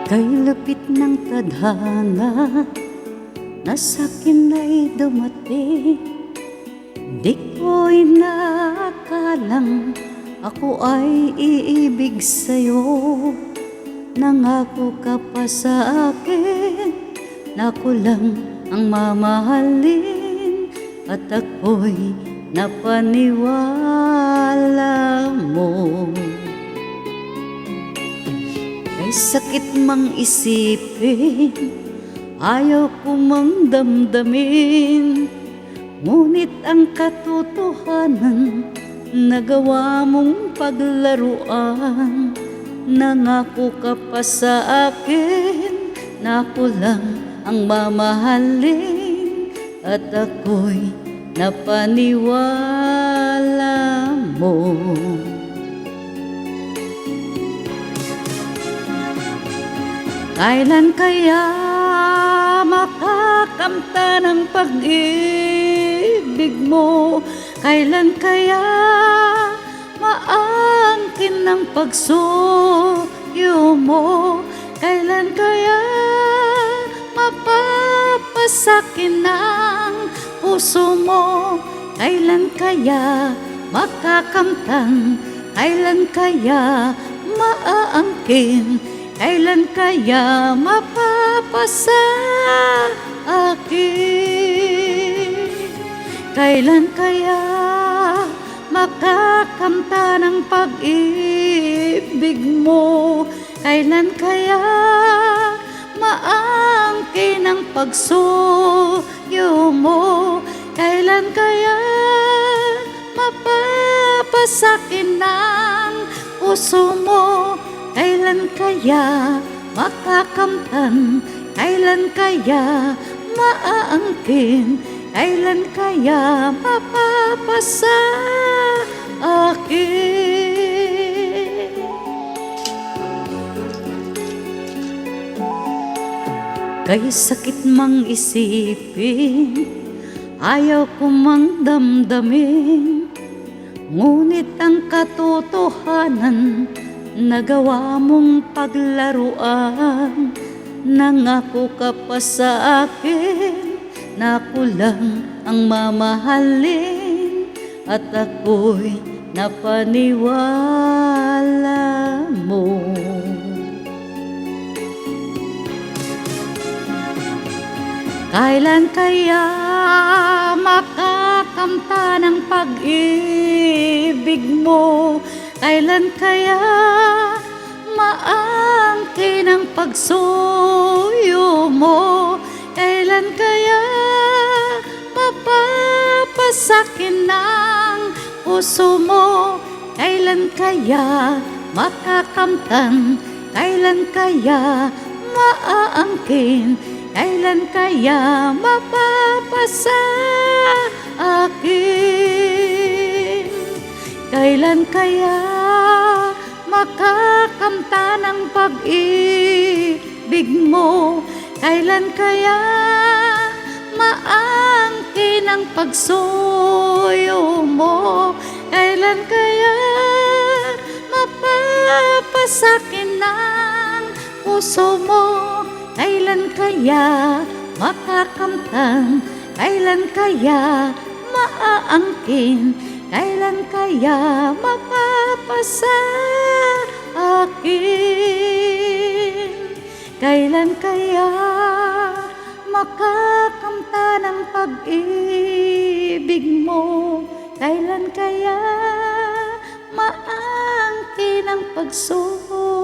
Kay lapit ng tadhana na sa'kin ay dumating, di ko'y naakalang ako ay iibig sa'yo. Nangako ka pa sa akin na ako lang ang mamahalin, at ako'y napaniwala mo. Kay sakit mang isipin, ayaw ko mang damdamin, ngunit ang katotohanan nagawa mong paglaruan. Nangako ka pa sa akin na ako lang ang mamahalin, at ako'y napaniwala mo. Kailan kaya makakamtan ang pag-ibig mo? Kailan kaya maangkin ang pagsuyo mo? Kailan kaya mapapasakin ang puso mo? Kailan kaya makakamtan? Kailan kaya maaangkin? Kailan kaya mapapasa akin? Kailan kaya makakamtan ang pag-ibig mo? Kailan kaya maangkin ang pagsuyo mo? Kailan kaya mapapasakin ang puso mo? Kailan kaya makakamtan? Kailan kaya maaangkin? Kailan kaya mapapasa akin? Kay sakit mang isipin, ayaw ko mang damdamin, ngunit ang katotohanan nagawa mong paglaruan. Nangako ka pa sa akin na ako lang ang mamahalin, at ako'y napaniwala mo. Kailan kaya makakamtan ang pag-ibig mo? Kailan kaya maangkin ang pagsuyo mo? Kailan kaya mapapasakin ang puso mo? Kailan kaya makakamtan? Kailan kaya maaangkin? Kailan kaya mapapasa akin? Kailan kaya makakamtan ang pag-ibig mo? Kailan kaya maangkin ang pagsuyo mo? Kailan kaya mapapasakin ang puso mo? Kailan kaya makakamtan? Kailan kaya maaangkin? Kailan kaya mapapasa akin? Kailan kaya makakamtan ang pag-ibig mo? Kailan kaya maangkin ang pagsuyo